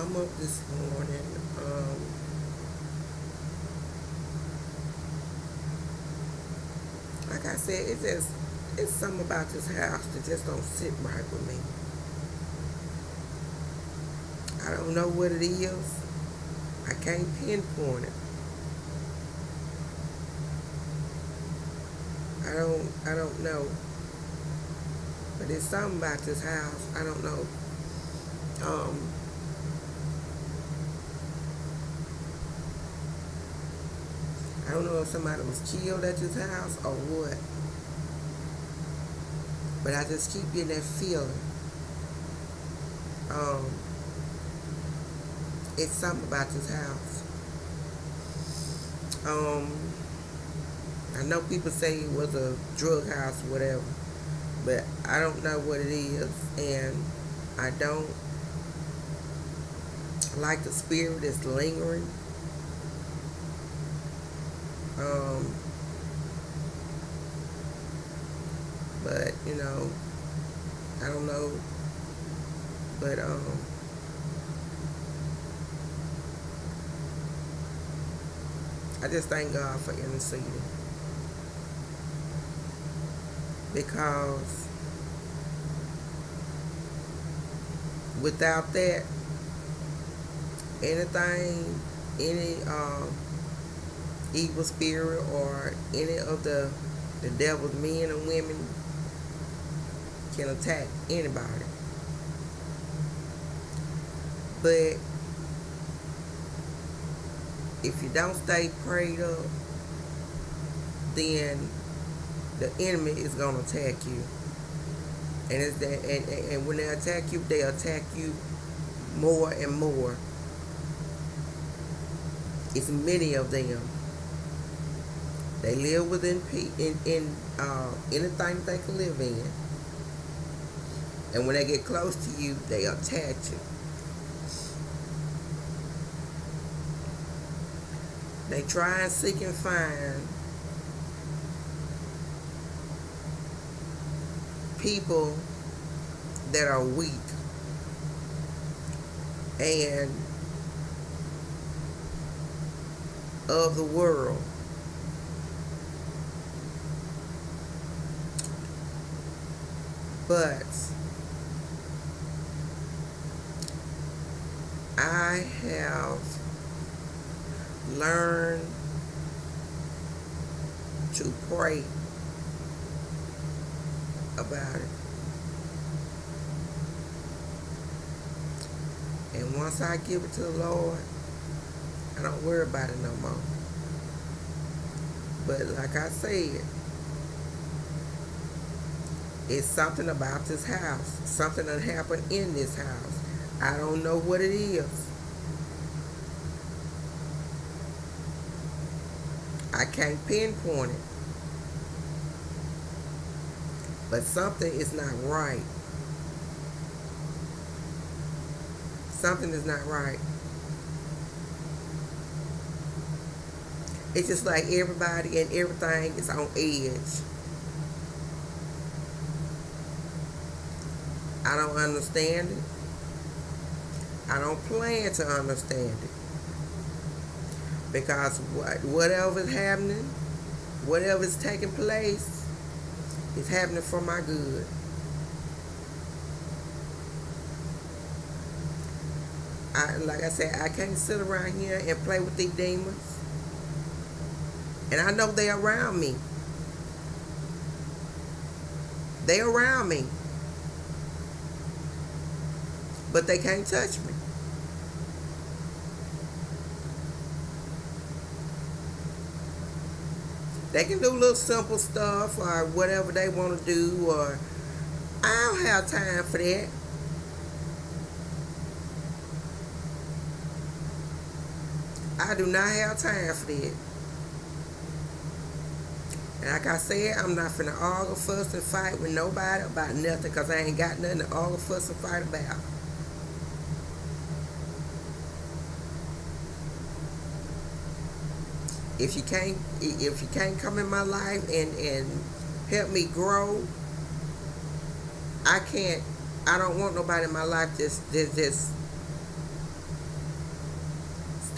I'm up this morning. Like I said, it's something about this house that just don't sit right with me. I don't know what it is. I can't pinpoint it. I don't know. But it's something about this house. I don't know. Um I don't know if somebody was killed at this house or what. But I just keep getting that feeling. Um it's something about this house. Um I know people say it was a drug house or whatever, but I don't know what it is, and I don't like the spirit that's lingering. Um, but I don't know. But I just thank God for interceding because without that, anything, any evil spirit or any of the devil's men and women can attack anybody. But if you don't stay prayed up, then the enemy is gonna attack you. And it's that, and when they attack you more and more. It's many of them. They live within anything they can live in, and when they get close to you, they attack you. They try and seek and find people that are weak and of the world. But I have learned to pray about it. And once I give it to the Lord, I don't worry about it no more. But like I said, it's something about this house. Something that happened in this house. I don't know what it is. I can't pinpoint it. But something is not right. Something is not right. It's just like everybody and everything is on edge. I don't understand it. I don't plan to understand it. Because whatever is happening, whatever is taking place, is happening for my good. Like I said, I can't sit around here and play with these demons. And I know they're around me. They're around me. But they can't touch me. They can do little simple stuff or whatever they want to do, or I don't have time for that. I do not have time for that. And like I said, I'm not finna argue, fuss, and fight with nobody about nothing, because I ain't got nothing to argue, fuss, and fight about. If you can't come in my life and help me grow, I don't want nobody in my life just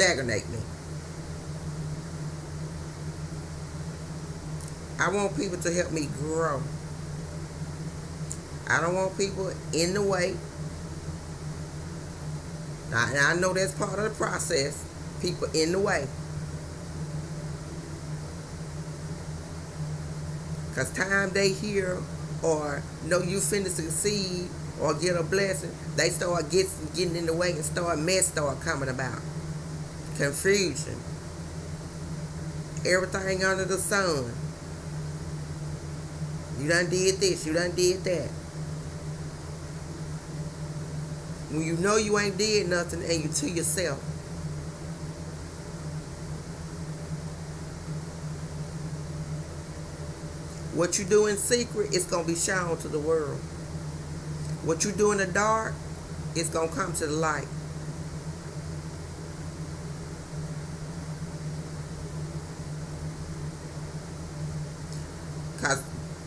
stagnate me. I want people to help me grow. I don't want people in the way. And I know that's part of the process. People in the way. Because time they hear or know you finna succeed or get a blessing, they start getting in the way and mess start coming about. Confusion. Everything under the sun. You done did this, you done did that. When you know you ain't did nothing and you to yourself. What you do in secret is going to be shown to the world. What you do in the dark is going to come to the light. Because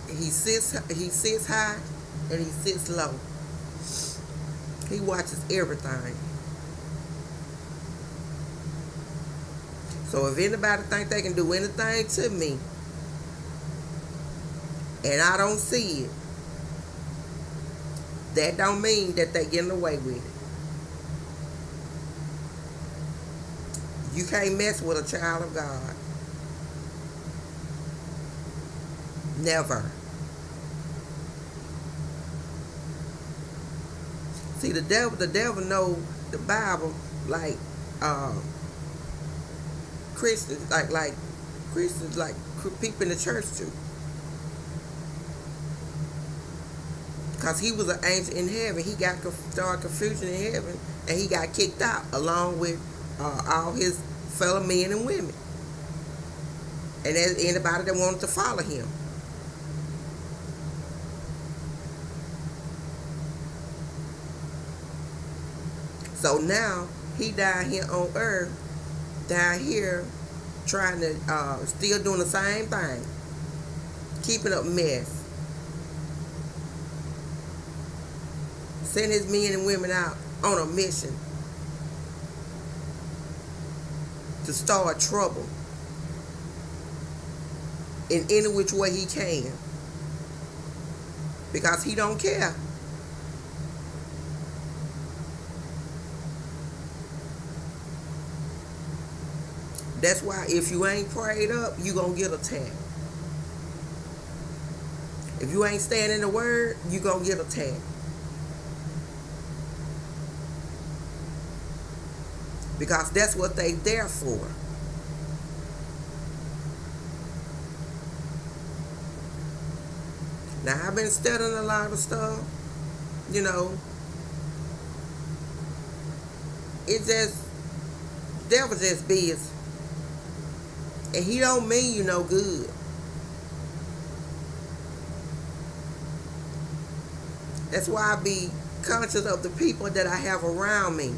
he sits high and he sits low. He watches everything. So if anybody think they can do anything to me and I don't see it, that don't mean that they getting away with it. You can't mess with a child of God. Never. See, the devil know the Bible like Christians, like Christians, like people in the church do. Because he was an angel in heaven. He got started confusion in heaven, and he got kicked out along with all his fellow men and women. And there's anybody that wanted to follow him. So now he down here on earth, down here trying to, still doing the same thing. Keeping up mess. Send his men and women out on a mission to start trouble in any which way he can. Because he don't care. That's why if you ain't prayed up, you gonna get attacked. If you ain't staying in the word, you gonna get attacked. Because that's what they there for. Now, I've been studying a lot of stuff. You know, it just, devil just busy. And he don't mean you no good. That's why I be conscious of the people that I have around me.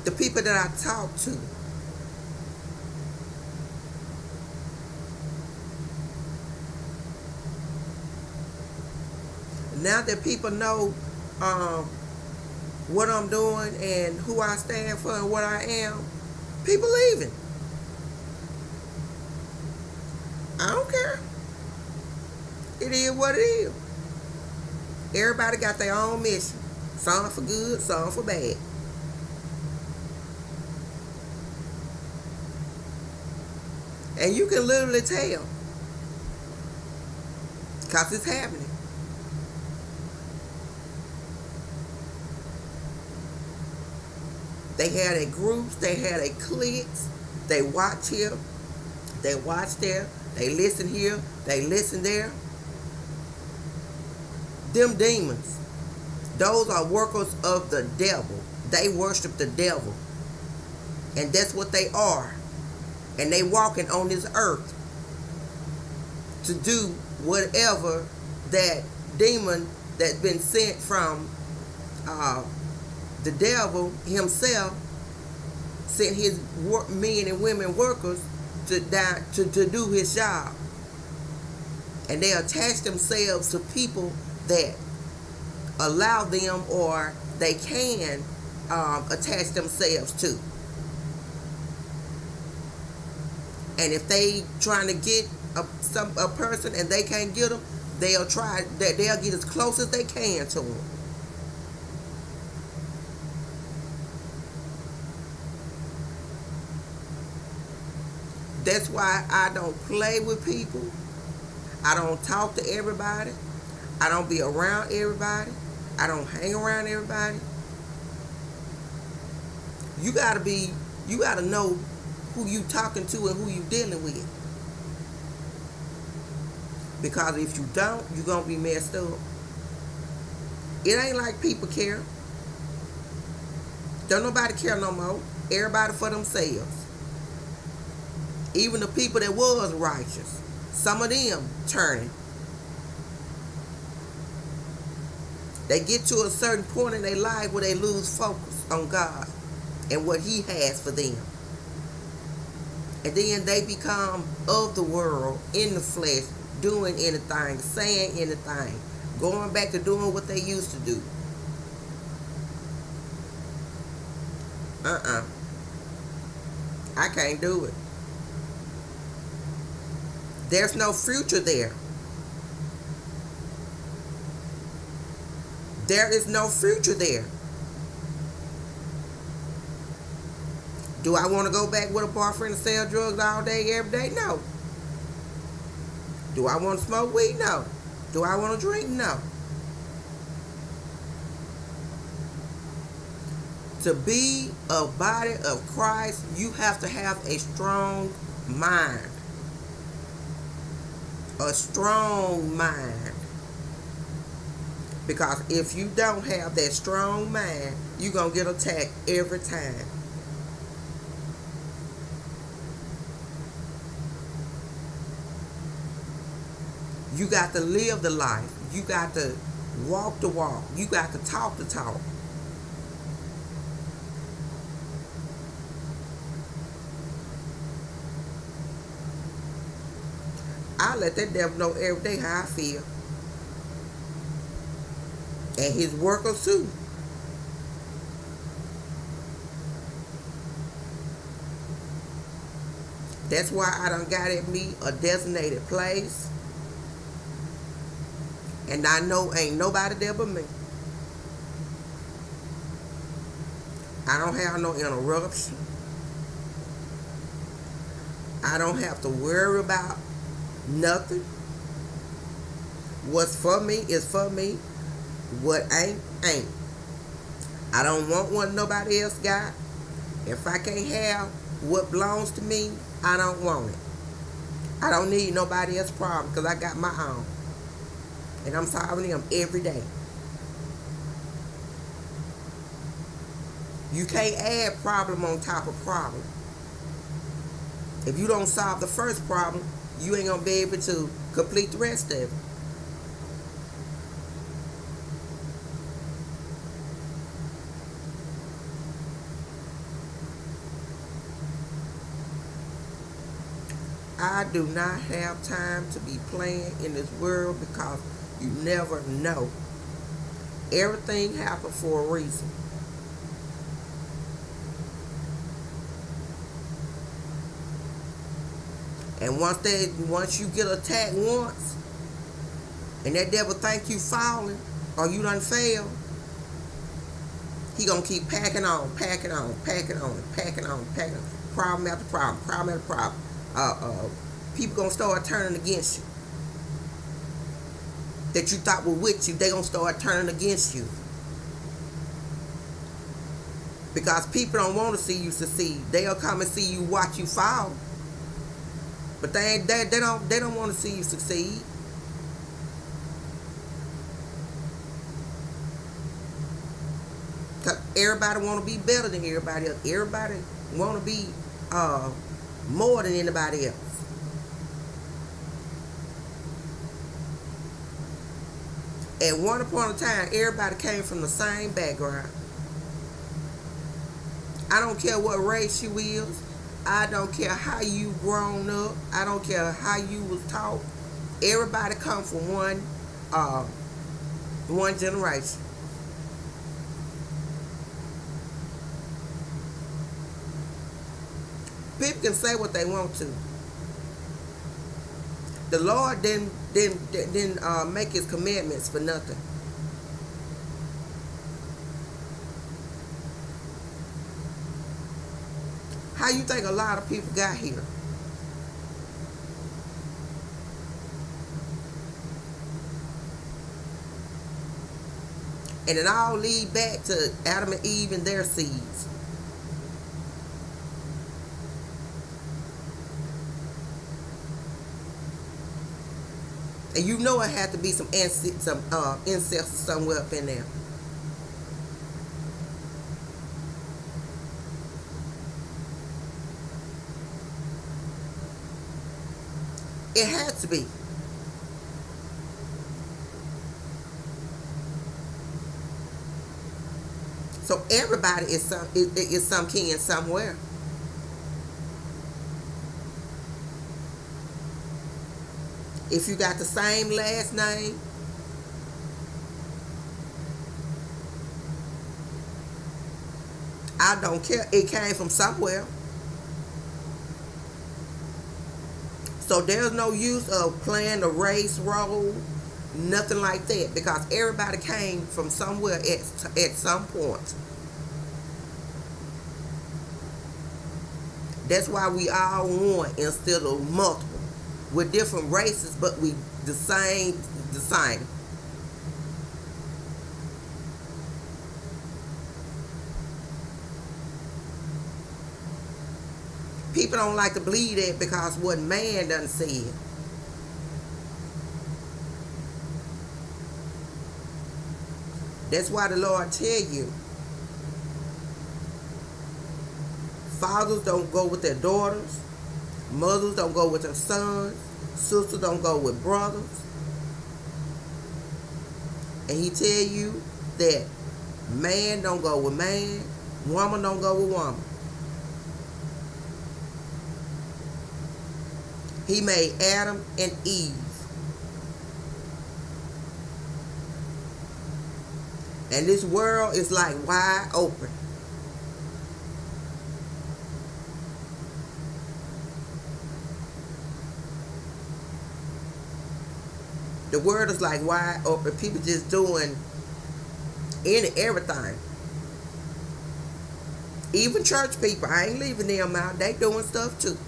The people that I talk to. Now that people know what I'm doing and who I stand for and what I am, people leaving. I don't care. It is what it is. Everybody got their own mission. Some for good, some for bad. And you can literally tell. Because it's happening. They had their groups, they had their cliques, they watch here, they watch there, they listen here, they listen there. Them demons, those are workers of the devil. They worship the devil. And that's what they are. And they walking on this earth to do whatever that demon that's been sent from the devil himself sent his men and women workers to do his job. And they attach themselves to people that allow them or they can attach themselves to. And if they trying to get a person and they can't get them, they'll get as close as they can to them. That's why I don't play with people. I don't talk to everybody. I don't be around everybody. I don't hang around everybody. You gotta know who you talking to and who you dealing with. Because if you don't, you're gonna be messed up. It ain't like people care. Don't nobody care no more. Everybody for themselves. Even the people that was righteous, some of them turning. They get to a certain point in their life where they lose focus on God and what He has for them. And then they become of the world, in the flesh, doing anything, saying anything, going back to doing what they used to do. I can't do it. There's no future there. There is no future there. Do I want to go back with a boyfriend and sell drugs all day, every day? No. Do I want to smoke weed? No. Do I want to drink? No. To be a body of Christ, you have to have a strong mind. A strong mind. Because if you don't have that strong mind, you're going to get attacked every time. You got to live the life. You got to walk the walk. You got to talk the talk. I let that devil know every day how I feel. And his workers too. That's why I done got at me a designated place. And I know ain't nobody there but me. I don't have no interruption. I don't have to worry about nothing. What's for me is for me. What ain't, ain't. I don't want what nobody else got. If I can't have what belongs to me, I don't want it. I don't need nobody else's problem because I got my own. And I'm solving them every day. You can't add problem on top of problem. If you don't solve the first problem, you ain't going to be able to complete the rest of it. I do not have time to be playing in this world because you never know. Everything happens for a reason. And once you get attacked once, and that devil think you falling or you done failed, he gonna keep packing on, packing on, packing on, packing on, packing on. Problem after problem, problem after problem. People gonna start turning against you. That you thought were with you, they gonna start turning against you. Because people don't want to see you succeed. They'll come and see you, watch you fall. But they don't want to see you succeed. Cause everybody want to be better than everybody else. Everybody want to be more than anybody else. At one upon a time, everybody came from the same background. I don't care what race you is. I don't care how you grown up. I don't care how you was taught. Everybody come from one generation. People can say what they want to. The Lord didn't make his commandments for nothing. How you think a lot of people got here? And it all lead back to Adam and Eve and their seeds. And you know it had to be some incest somewhere up in there. It had to be. So everybody is some kin somewhere. If you got the same last name, I don't care. It came from somewhere. So there's no use of playing a race role, nothing like that, because everybody came from somewhere at some point. That's why we all one instead of multiple. We're different races, but we the same. People don't like to believe that because what man done said. That's why the Lord tell you, fathers don't go with their daughters, mothers don't go with their sons, sisters don't go with brothers. And he tell you that man don't go with man, woman don't go with woman. He made Adam and Eve. And this world is like wide open. The world is like wide open. People just doing everything. Even church people, I ain't leaving them out. They doing stuff too.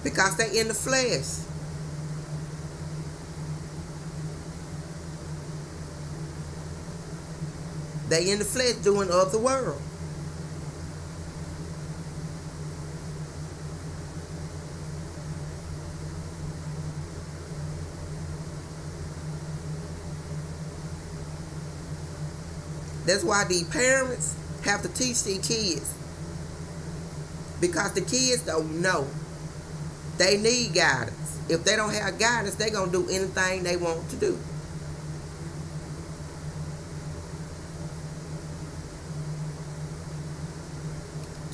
Because they in the flesh. They in the flesh doing of the world. That's why the parents have to teach their kids. Because the kids don't know. They need guidance. If they don't have guidance, they're going to do anything they want to do.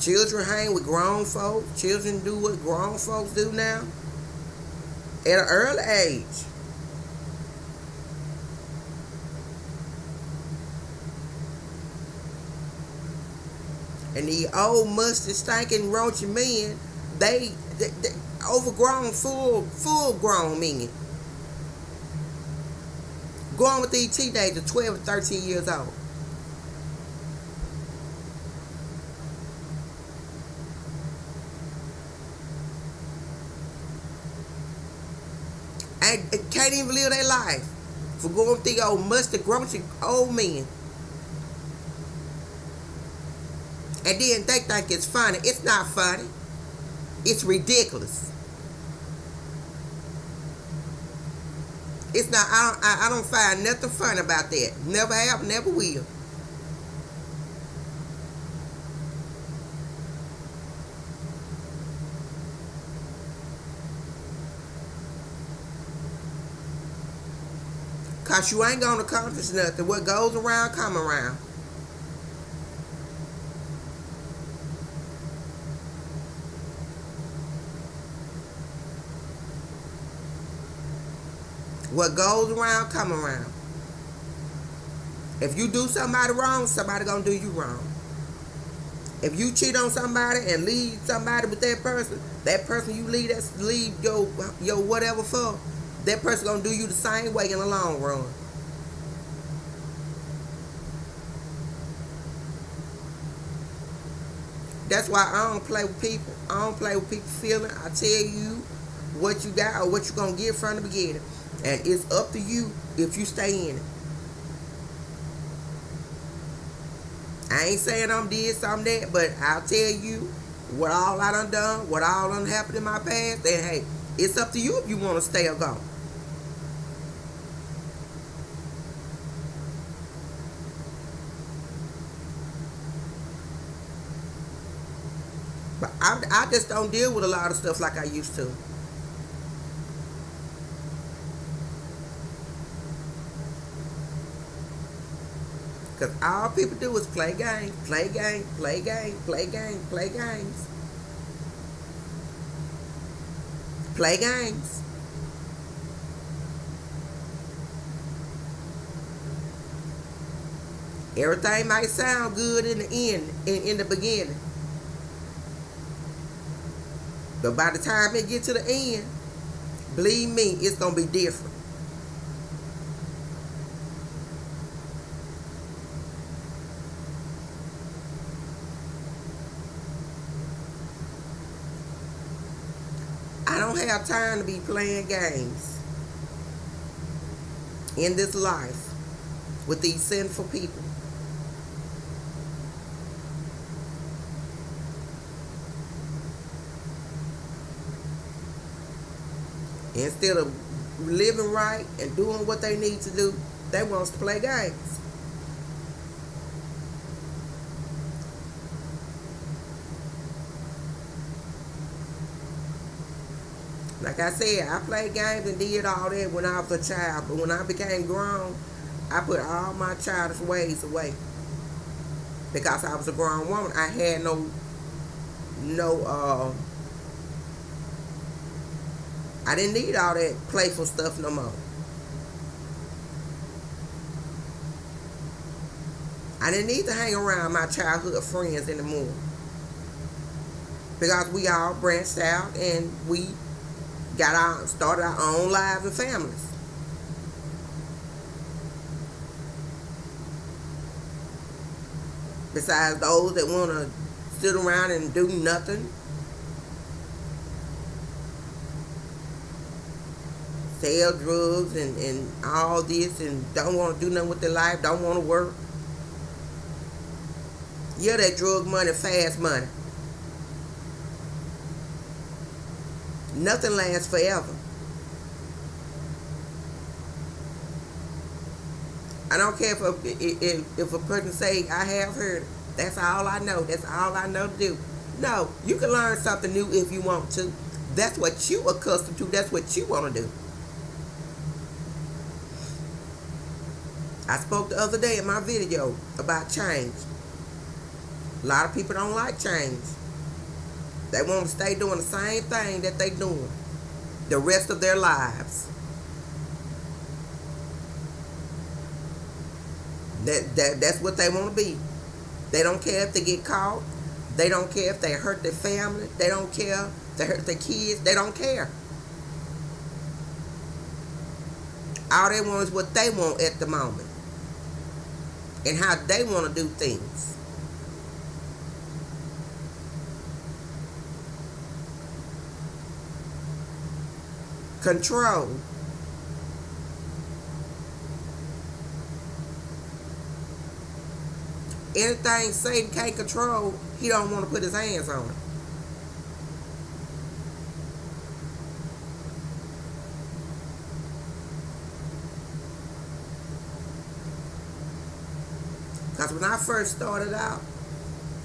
Children hang with grown folks. Children do what grown folks do now at an early age. And these old musty, stinking, raunchy men, they overgrown, full grown men. Going with these teenagers, 12 and 13 years old. And can't even live their life for going with these old musty, grumpy old men. And then they think it's funny. It's not funny. It's ridiculous. It's not. I don't find nothing fun about that. Never have, never will. Cause you ain't gonna accomplish nothing. What goes around, come around. What goes around, come around. If you do somebody wrong, somebody gonna do you wrong. If you cheat on somebody and leave somebody with that person you leave your whatever for, that person gonna do you the same way in the long run. That's why I don't play with people. I don't play with people's feelings. I tell you what you got or what you gonna get from the beginning, and it's up to you if you stay in it. I ain't saying I'm did something that, but I'll tell you what all I done, what all done happened in my past, and hey, it's up to you if you want to stay or go. But I just don't deal with a lot of stuff like I used to. Because all people do is play games, play games, play games, play games, play games. Play games. Everything might sound good in the end, in the beginning. But by the time it get to the end, believe me, it's going to be different. I don't have time to be playing games in this life with these sinful people. Instead of living right and doing what they need to do, they want us to play games. Like I said, I played games and did all that when I was a child. But when I became grown, I put all my childish ways away. Because I was a grown woman, I had I didn't need all that playful stuff no more. I didn't need to hang around my childhood friends anymore. Because we all branched out and we started our own lives and families. Besides those that want to sit around and do nothing, sell drugs and all this, and don't want to do nothing with their life, don't want to work. Yeah, that drug money, fast money. Nothing lasts forever. I don't care if a person say, I have heard it. That's all I know. That's all I know to do. No, you can learn something new if you want to. That's what you accustomed to. That's what you want to do. I spoke the other day in my video about change. A lot of people don't like change. They want to stay doing the same thing that they doing the rest of their lives. That's what they want to be. They don't care if they get caught. They don't care if they hurt their family. They don't care if they hurt their kids. They don't care. All they want is what they want at the moment and how they want to do things. Control. Anything Satan can't control, he don't want to put his hands on it. Because when I first started out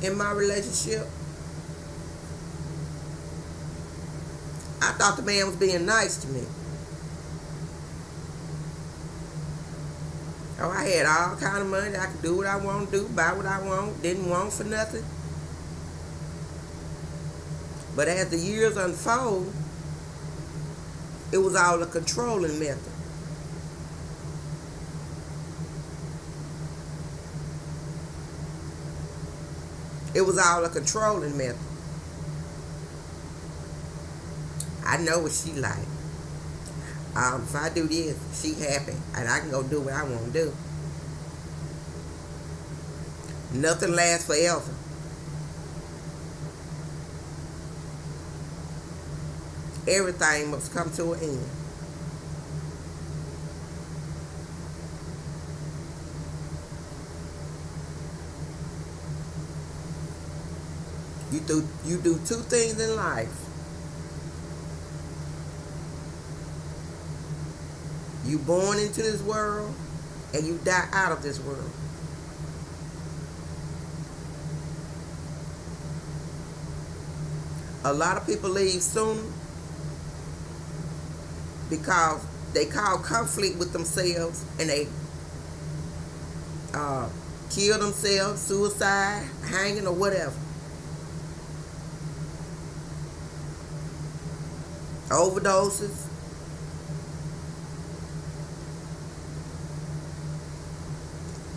in my relationship, I thought the man was being nice to me. Oh, I had all kind of money. I could do what I want to do, buy what I want, didn't want for nothing. But as the years unfold, it was all a controlling method. It was all a controlling method. I know what she like. If I do this, she happy, and I can go do what I want to do. Nothing lasts forever. Everything must come to an end. You do two things in life. You born into this world and you die out of this world. A lot of people leave soon because they cause conflict with themselves and they kill themselves, suicide, hanging, or whatever. Overdoses.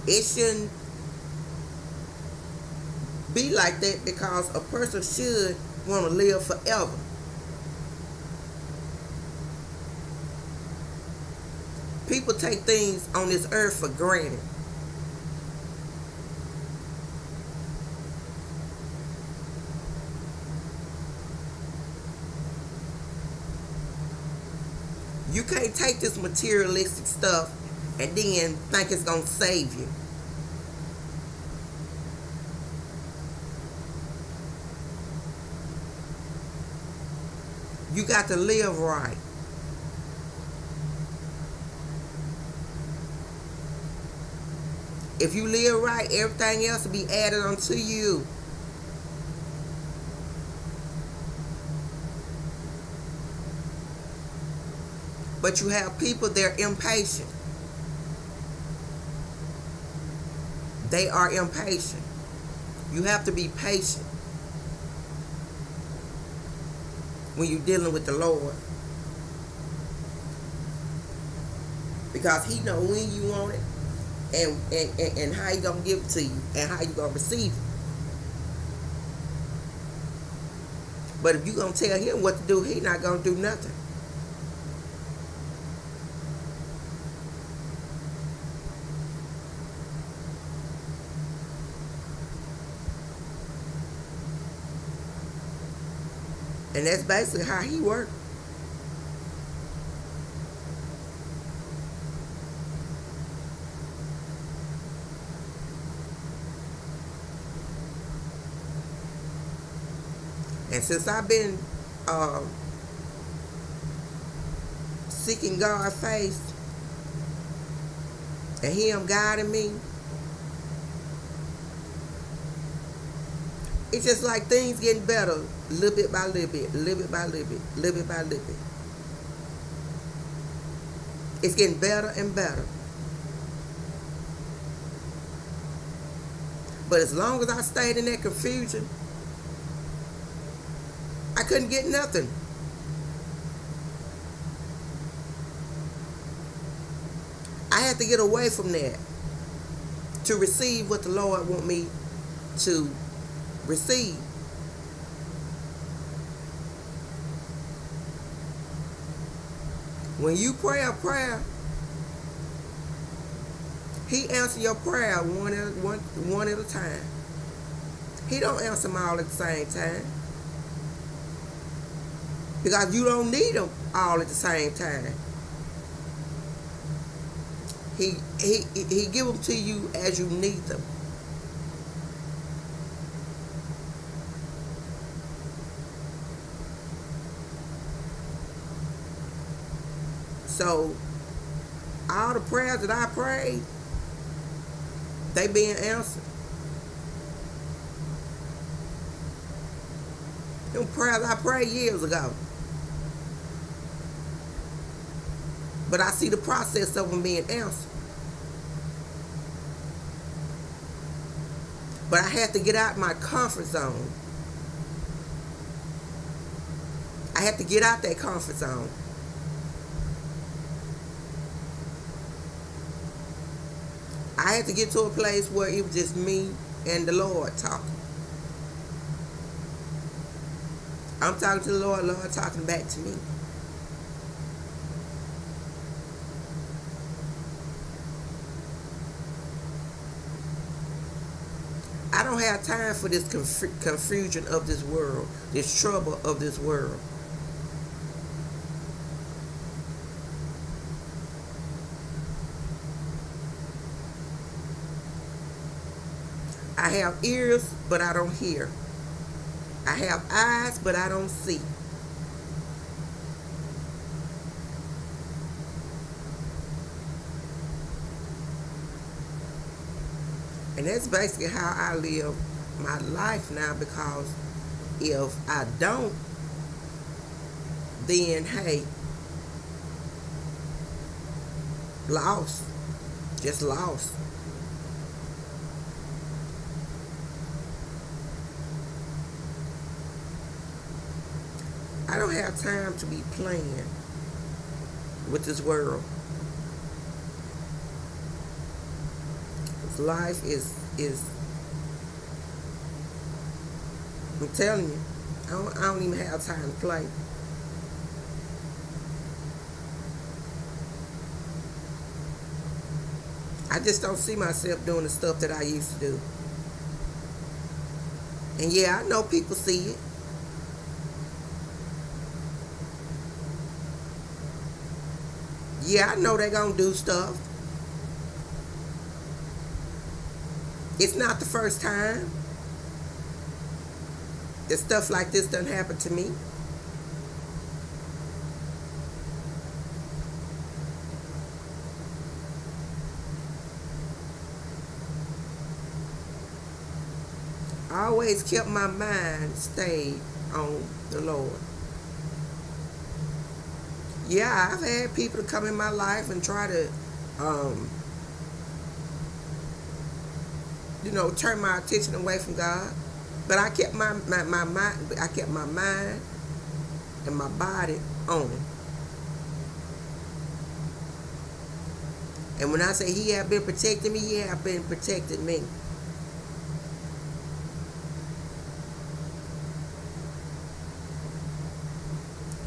It shouldn't be like that because a person should want to live forever. People take things on this earth for granted. You can't take this materialistic stuff and then think it's going to save you. You got to live right. If you live right, everything else will be added onto you. But you have people, they're impatient. They are impatient. You have to be patient when you're dealing with the Lord. Because He knows when you want it and how He going to give it to you and how you going to receive it. But if you're going to tell Him what to do, He not going to do nothing. And that's basically how He works. And since I've been seeking God's face and Him guiding me, it's just like things getting better little bit by little bit, little bit by little bit, little bit by little bit. It's getting better and better. But as long as I stayed in that confusion, I couldn't get nothing. I had to get away from that to receive what the Lord want me to receive. When you pray a prayer, He answers your prayer one at a time. He don't answer them all at the same time. Because you don't need them all at the same time. He give them to you as you need them. So, all the prayers that I prayed, they being answered. Them prayers I prayed years ago. But I see the process of them being answered. But I had to get out my comfort zone. I had to get out that comfort zone. I had to get to a place where it was just me and the Lord talking. I'm talking to the Lord, Lord talking back to me. I don't have time for this confusion of this world, this trouble of this world. I have ears, but I don't hear. I have eyes, but I don't see. And that's basically how I live my life now, because if I don't, then hey, lost. Just lost. I don't have time to be playing with this world. This life is I'm telling you, I don't even have time to play. I just don't see myself doing the stuff that I used to do. And yeah, I know people see it. Yeah, I know they gonna do stuff. It's not the first time that stuff like this done happen to me. I always kept my mind stayed on the Lord. Yeah, I've had people to come in my life and try to, turn my attention away from God. But I kept my mind, I kept my mind and my body on Him. And when I say He have been protecting me, He have been protecting me.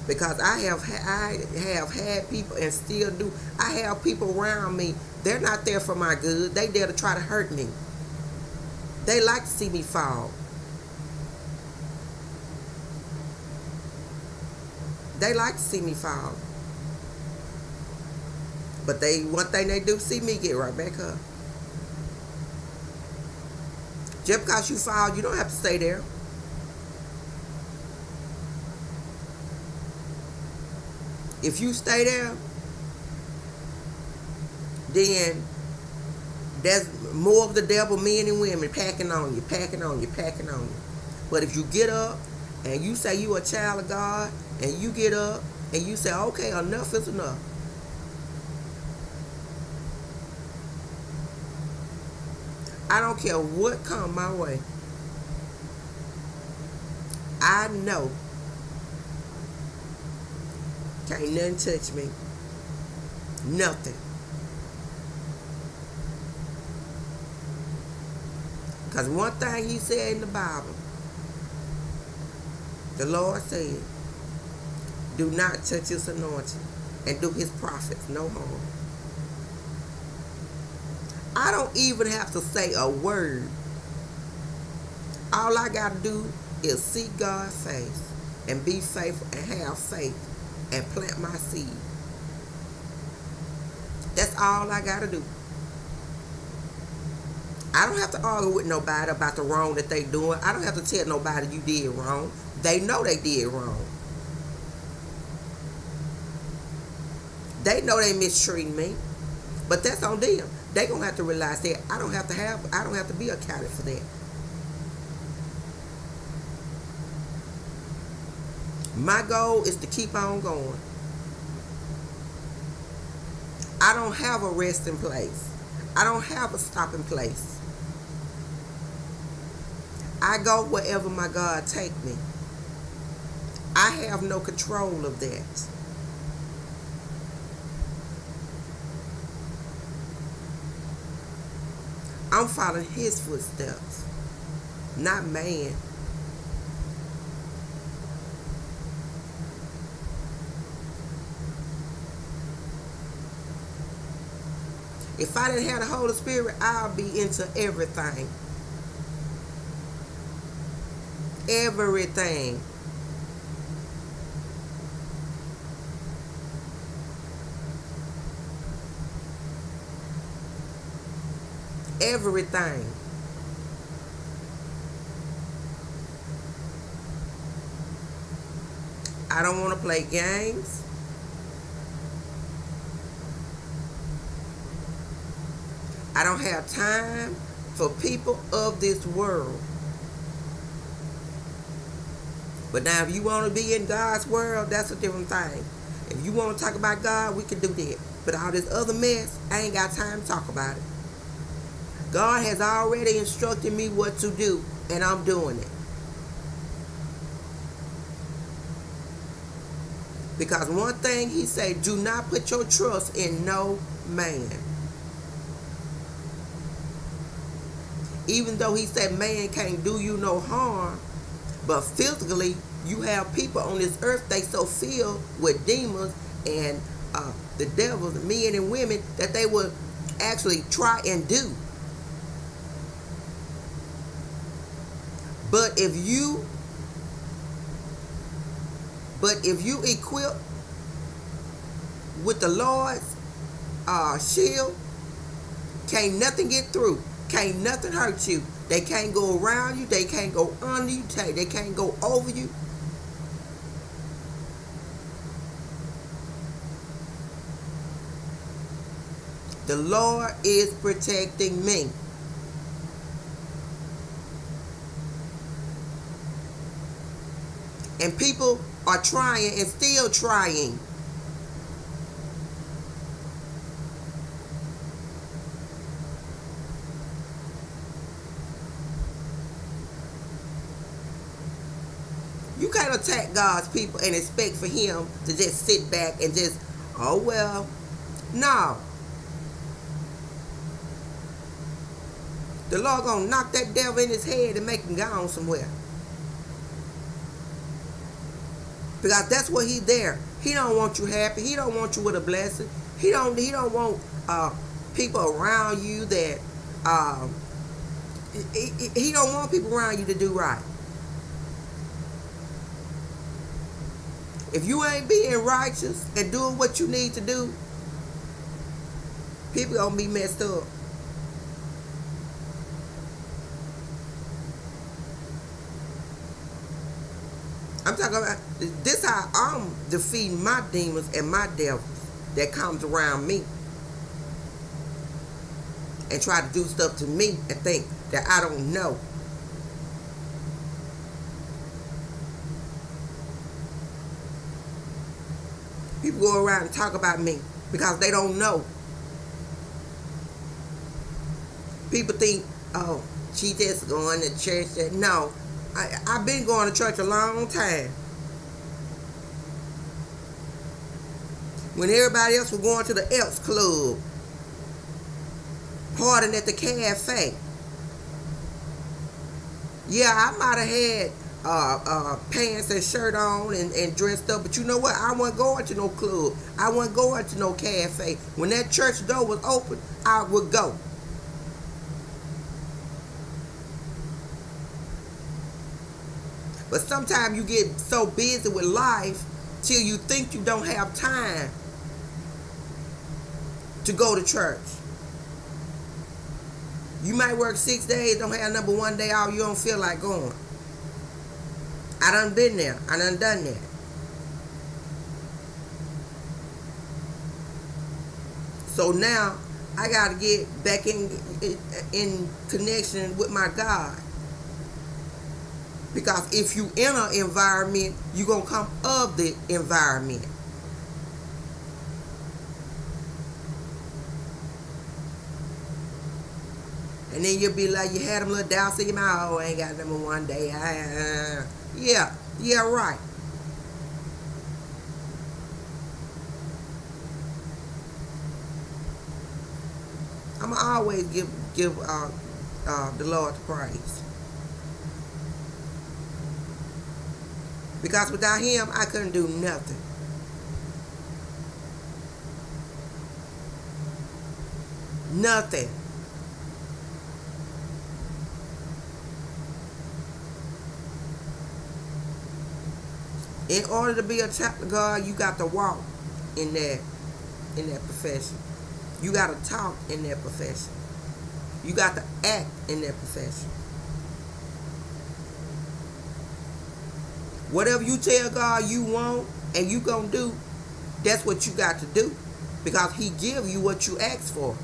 Because I have had people, and still do. I have people around me. They're not there for my good. They there to try to hurt me. They like to see me fall. They like to see me fall. But one thing they do, see me get right back up. Just because you fall, you don't have to stay there. If you stay there, then there's more of the devil, men and women, packing on you, packing on you, packing on you. But if you get up and you say you a child of God, and you get up and you say, okay, enough is enough. I don't care what come my way. I know can't nothing touch me. Nothing. Because one thing He said in the Bible, the Lord said, do not touch His anointing and do His prophets no harm. I don't even have to say a word. All I got to do is seek God's face and be faithful and have faith and plant my seed. That's all I got to do. I don't have to argue with nobody about the wrong that they doing. I don't have to tell nobody you did wrong. They know they did wrong. They know they mistreating me. But that's on them. They gonna have to realize that I don't have to be accounted for that. My goal is to keep on going. I don't have a resting place. I don't have a stopping place. I go wherever my God take me. I have no control of that. I'm following His footsteps, not man. If I didn't have the Holy Spirit, I'll be into everything. Everything. Everything. I don't want to play games. I don't have time for people of this world. But now if you want to be in God's world, that's a different thing. If you want to talk about God, we can do that. But all this other mess, I ain't got time to talk about it. God has already instructed me what to do, and I'm doing it. Because one thing he said, do not put your trust in no man. Even though he said man can't do you no harm, but physically, you have people on this earth, they so filled with demons and the devils, men and women, that they would actually try and do. But if you equip with the Lord's shield, can't nothing get through. Can't nothing hurt you. They can't go around you. They can't go under you. They can't go over you. The Lord is protecting me. And people are trying and still trying. You can't attack God's people and expect for him to just sit back and just, oh well. No. The Lord gonna knock that devil in his head and make him gone somewhere. Because that's what he's there. He don't want you happy. He don't want you with a blessing. He don't want people around you that he don't want people around you to do right. If you ain't being righteous and doing what you need to do, people gonna be messed up. I'm talking about this how I'm defeating my demons and my devils that comes around me and try to do stuff to me and think that I don't know. People go around and talk about me because they don't know. People think, oh, she just going to church. No, I've been going to church a long time. When everybody else was going to the Elks Club, partying at the cafe. Yeah, I might have had pants and shirt on and dressed up, but you know what? I wasn't going to no club. I wasn't going to no cafe. When that church door was open, I would go. But sometimes you get so busy with life till you think you don't have time to go to church. You might work 6 days, don't have number one day off, you don't feel like going. I done been there. I done that. So now I got to get back in connection with my God. Because if you in an environment, you're going to come of the environment. And then you'll be like, you had them little doubts in your mouth, oh, I ain't got number one day. Yeah, right. I'm going to always give the Lord the praise. Because without him, I couldn't do nothing. Nothing. In order to be a child of God, you got to walk in that profession. You got to talk in that profession. You got to act in that profession. Whatever you tell God you want and you gonna do, that's what you got to do, because He give you what you ask for.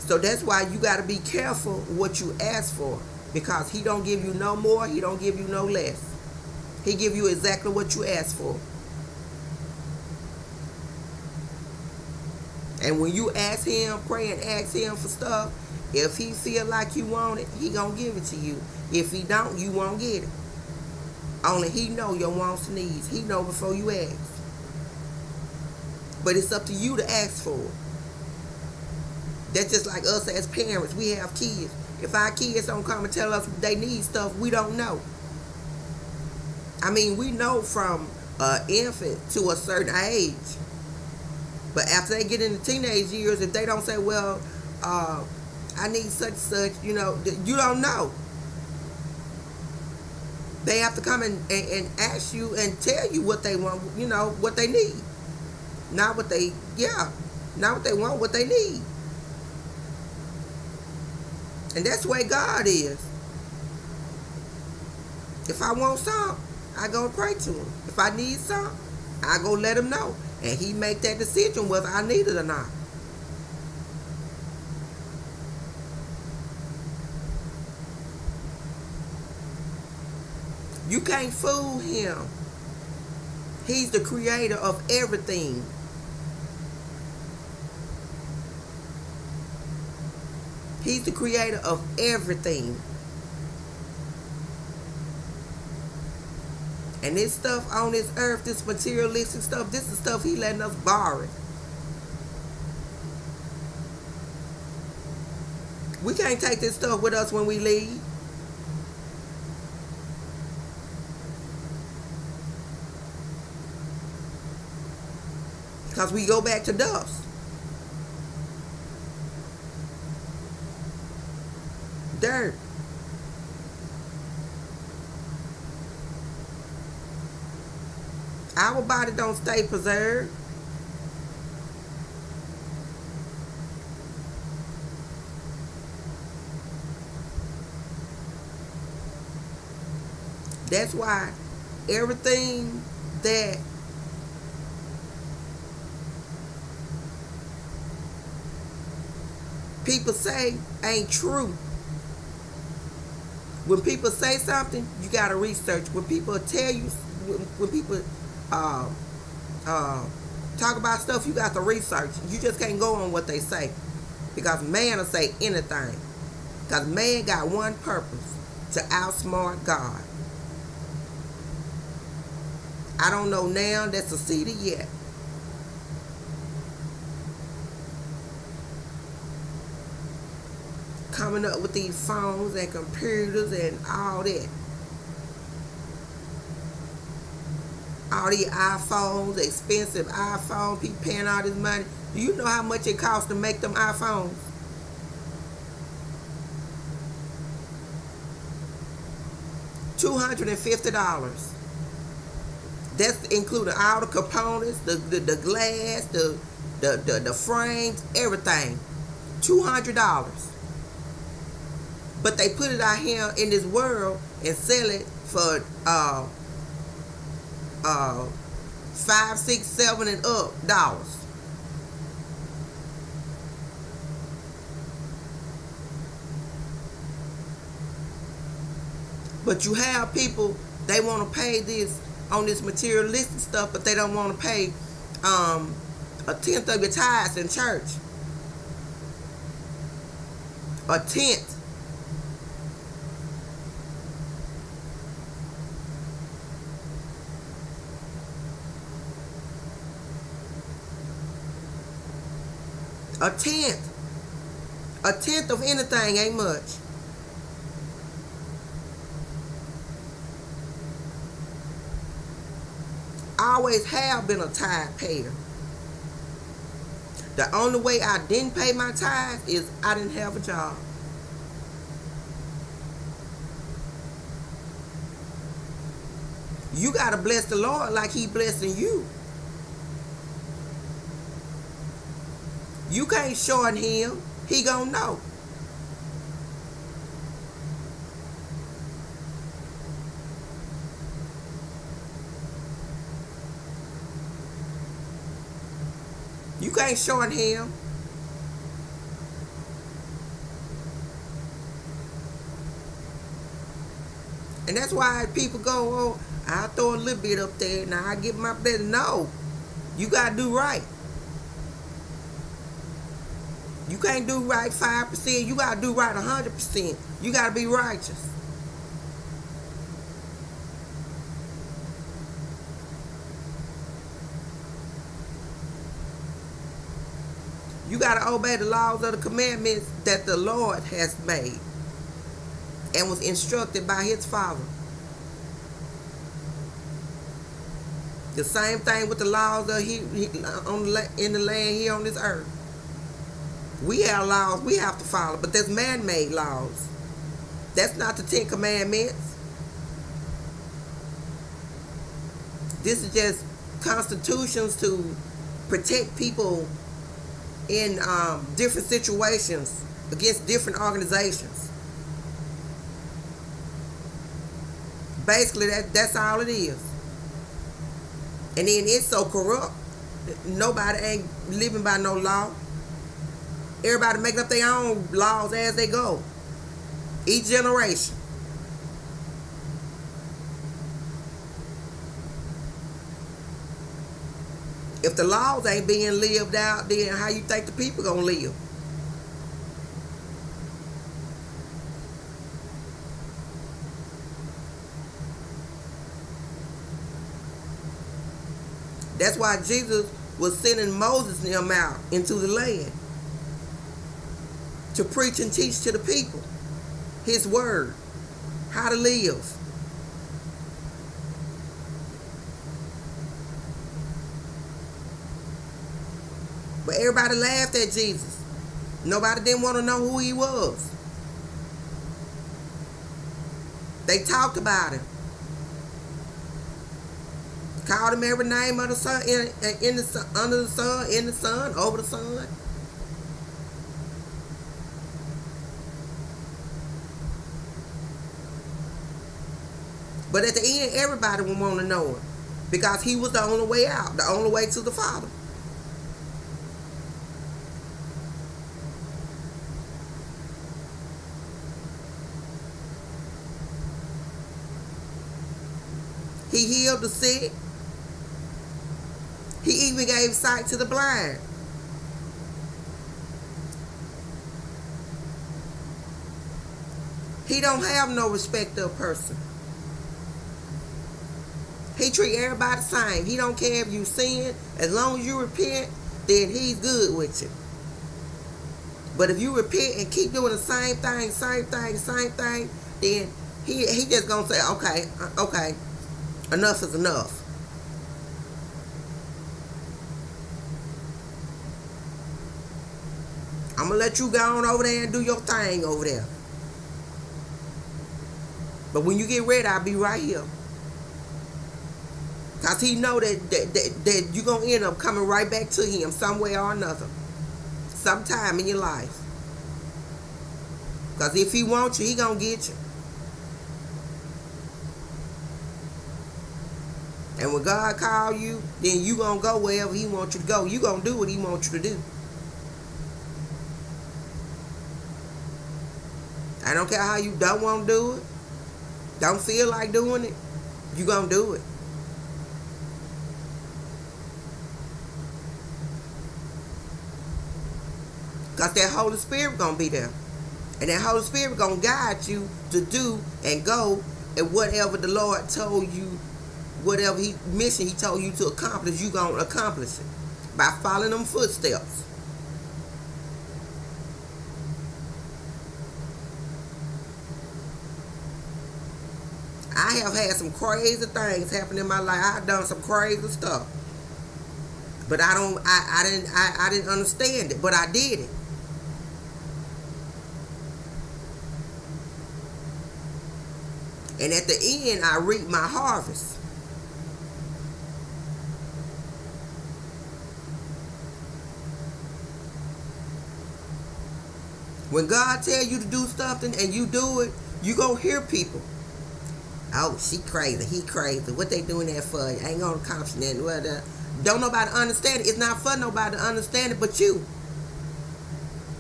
So that's why you got to be careful what you ask for, because He don't give you no more, He don't give you no less. He give you exactly what you ask for. And when you ask Him, pray and ask Him for stuff, if He feel like you want it, He gonna give it to you. If He don't, you won't get it. Only He know your wants and needs. He know before you ask. But it's up to you to ask for it. That's just like us as parents. We have kids. If our kids don't come and tell us they need stuff, we don't know. I mean, we know from an infant to a certain age. But after they get into teenage years, if they don't say, well, I need such and such, you don't know. They have to come and ask you and tell you what they want, what they need. Not what they want, what they need. And that's the way God is. If I want something, I go pray to Him. If I need something, I go let Him know. And He make that decision whether I need it or not. You can't fool Him. He's the creator of everything. He's the creator of everything. And this stuff on this earth, this materialistic stuff, this is stuff He letting us borrow. We can't take this stuff with us when we leave. Because we go back to dust. Dirt. Our body don't stay preserved. That's why everything that people say ain't true. When people say something, you gotta research. When people tell you, when people talk about stuff, you got to research. You just can't go on what they say, because man will say anything. Because man got one purpose: to outsmart God. I don't know now that succeeded yet. Coming up with these phones and computers and all that. All these iPhones, expensive iPhones, people paying all this money. Do you know how much it costs to make them iPhones? $250. That's including all the components, the glass, the frames, everything. $200. But they put it out here in this world and sell it for $5, $6, $7 and up dollars. But you have people, they want to pay this on this materialistic stuff, but they don't want to pay a tenth of your tithes in church. A tenth. A tenth. A tenth of anything ain't much. I always have been a tithe payer. The only way I didn't pay my tithes is I didn't have a job. You got to bless the Lord like he blessing you. You can't shorten him. He gonna know. You can't shorten him. And that's why people go, oh, I'll throw a little bit up there. Now I get my blessing. No. You got to do right. You can't do right 5%. You got to do right 100%. You got to be righteous. You got to obey the laws of the commandments that the Lord has made and was instructed by his Father. The same thing with the laws of in the land here on this earth. We have laws we have to follow, but that's man-made laws. That's not the 10 Commandments. This is just constitutions to protect people in different situations against different organizations. Basically, that's all it is. And then it's so corrupt. Nobody ain't living by no law. Everybody making up their own laws as they go. Each generation. If the laws ain't being lived out, then how you think the people gonna live? That's why Jesus was sending Moses and them out into the land to preach and teach to the people his word, how to live. But everybody laughed at Jesus. Nobody didn't want to know who he was. They talked about him. Called him every name of the sun, under the sun, in the sun, over the sun. But at the end, everybody would want to know him because he was the only way out, the only way to the Father. He healed the sick. He even gave sight to the blind. He don't have no respect of person. He treat everybody the same. He don't care if you sin. As long as you repent, then he's good with you. But if you repent and keep doing the same thing, then he just gonna say, okay, enough is enough. I'm gonna let you go on over there and do your thing over there. But when you get ready, I'll be right here. Because he know that you're going to end up coming right back to him some way or another. Sometime in your life. Because if he wants you, he going to get you. And when God call you, then you going to go wherever he wants you to go. You going to do what he wants you to do. I don't care how you don't want to do it. Don't feel like doing it. You going to do it. Because that Holy Spirit going to be there. And that Holy Spirit going to guide you to do and go and whatever the Lord told you, whatever mission he told you to accomplish, you going to accomplish it. By following them footsteps. I have had some crazy things happen in my life. I've done some crazy stuff. But I didn't understand it, but I did it. And at the end, I reaped my harvest. When God tell you to do something and you do it, you gonna hear people. Oh, she crazy. He crazy. What they doing that for? I ain't gonna accomplish nothing. Well, don't nobody understand it. It's not for nobody to understand it but you.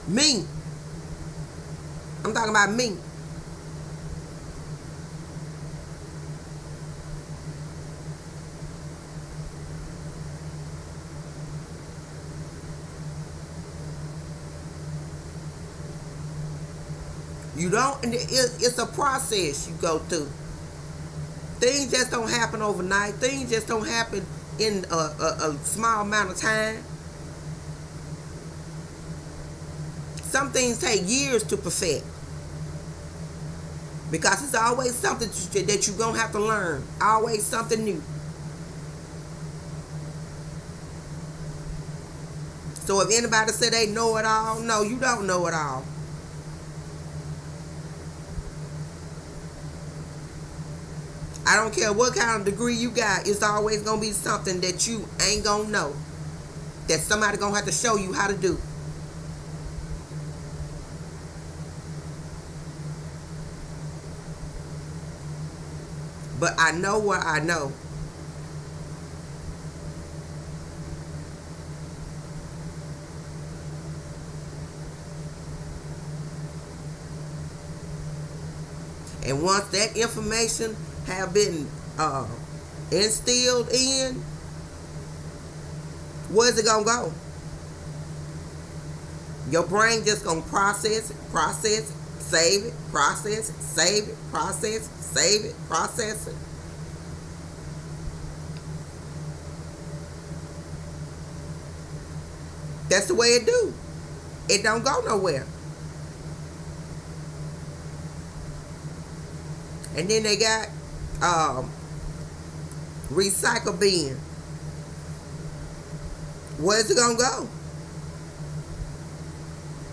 Me. I'm talking about me. You don't. It's a process you go through. Things just don't happen overnight. Things just don't happen in a small amount of time. Some things take years to perfect. Because it's always something that you're going to have to learn. Always something new. So if anybody say they know it all, no, you don't know it all. I don't care what kind of degree you got. It's always going to be something that you ain't going to know. That somebody going to have to show you how to do. But I know what I know. And once that information have been instilled in, where's it gonna go? Your brain just gonna process it, save it, process it, save it, process, save it, process it. That's the way it do. It don't go nowhere. And then they got recycle bin. Where's it gonna go?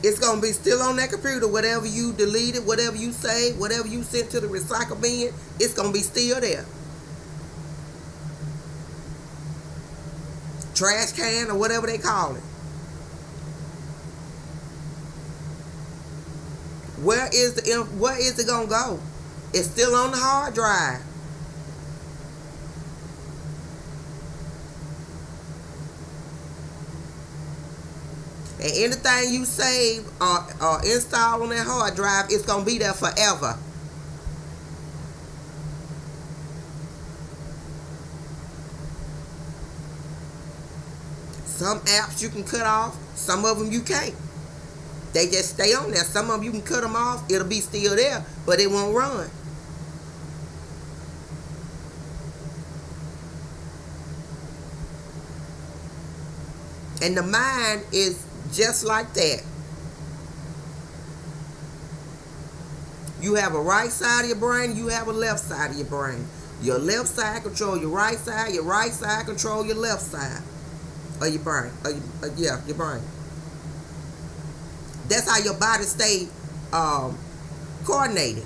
It's gonna be still on that computer. Whatever you deleted, whatever you saved, whatever you sent to the recycle bin, it's gonna be still there. Trash can or whatever they call it. Where is it gonna go? It's still on the hard drive. And anything you save or install on that hard drive, it's going to be there forever. Some apps you can cut off, some of them you can't. They just stay on there. Some of them you can cut them off, it'll be still there, but it won't run. And the mind is just like that. You have a right side of your brain, you have a left side of your brain. Your left side control your right side control your left side of your brain. Your brain. That's how your body stay coordinated.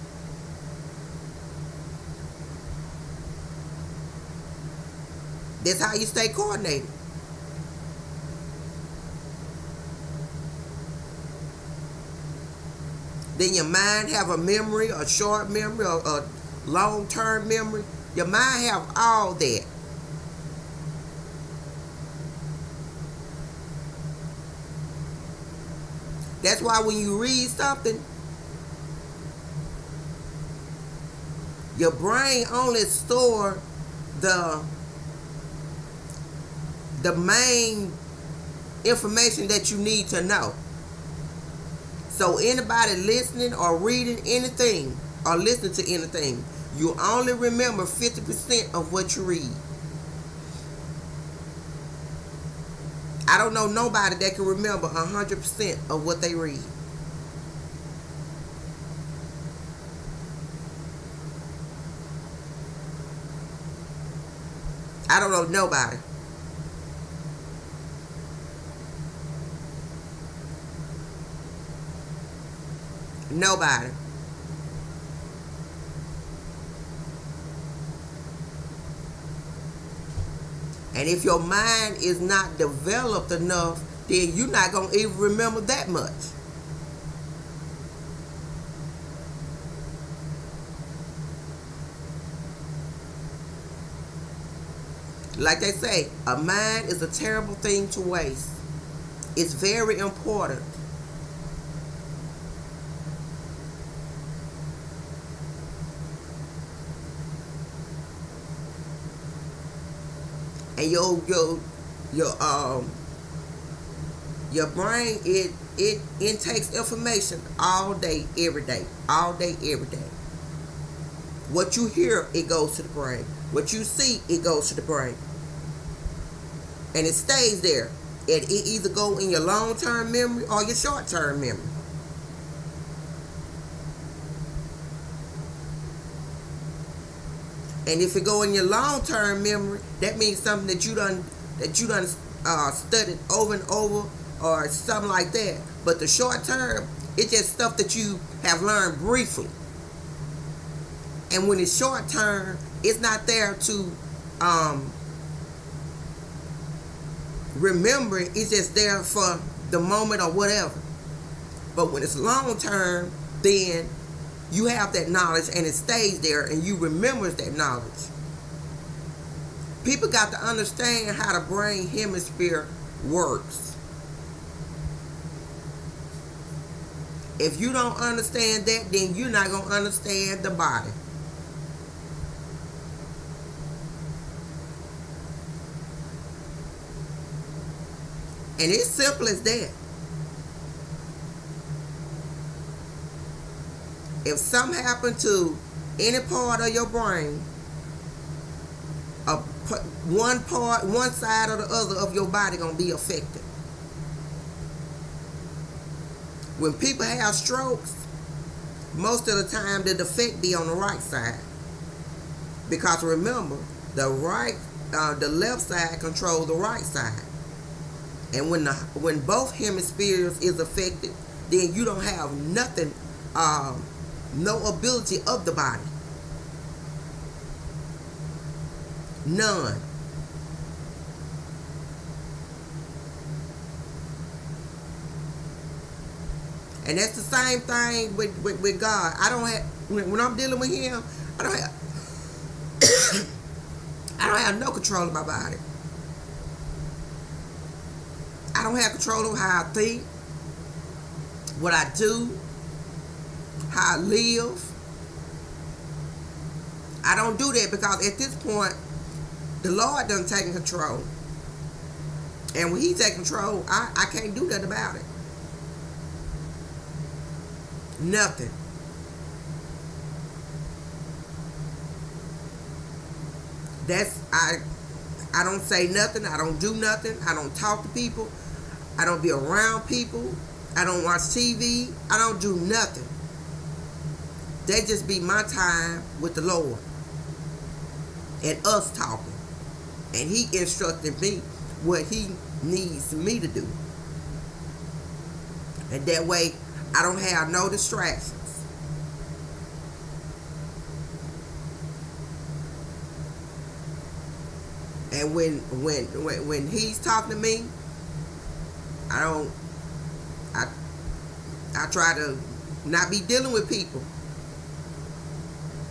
That's how you stay coordinated. Then your mind have a memory, a short memory, or a long-term memory. Your mind have all that. That's why when you read something, your brain only store the main information that you need to know. So anybody listening or reading anything or listening to anything, you only remember 50% of what you read. I don't know nobody that can remember 100% of what they read. I don't know nobody. Nobody. And if your mind is not developed enough, then you're not going to even remember that much. Like they say, a mind is a terrible thing to waste. It's very important. And your brain, it intakes information all day, every day. All day, every day. What you hear, it goes to the brain. What you see, it goes to the brain. And it stays there. And it either go in your long-term memory or your short-term memory. And if it go in your long-term memory, that means something that you done studied over and over, or something like that. But the short-term, it's just stuff that you have learned briefly. And when it's short-term, it's not there to remember it. It's just there for the moment or whatever. But when it's long-term, then you have that knowledge and it stays there and you remember that knowledge. People got to understand how the brain hemisphere works. If you don't understand that, then you're not going to understand the body. And it's simple as that. If something happened to any part of your brain, one side or the other of your body gonna be affected. When people have strokes, most of the time the defect be on the right side, because remember, the left side controls the right side, and when both hemispheres is affected, then you don't have nothing. No ability of the body. None. And that's the same thing with God. I don't have, when I'm dealing with Him, I don't have no control of my body. I don't have control over how I think, what I do, how I live. I don't do that, because at this point, the Lord done taken control. And when He take control, I can't do nothing about it. Nothing. I don't say nothing. I don't do nothing. I don't talk to people. I don't be around people. I don't watch TV. I don't do nothing. That just be my time with the Lord and us talking. And He instructed me what He needs me to do. And that way, I don't have no distractions. And when He's talking to me, I try to not be dealing with people.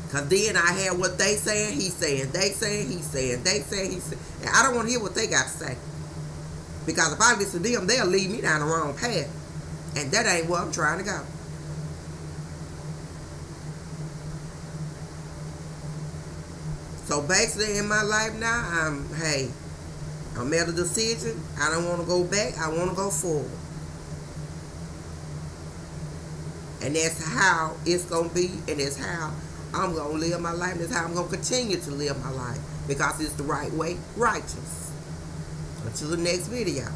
Because then I hear what they saying, he's saying, they saying, he's saying, they saying, he's saying. And I don't want to hear what they got to say. Because if I listen to them, they'll lead me down the wrong path. And that ain't where I'm trying to go. So basically in my life now, I'm at a decision. I don't want to go back. I want to go forward. And that's how it's going to be. And that's how I'm going to live my life. And that's how I'm going to continue to live my life. Because it's the right way, righteous. Until the next video.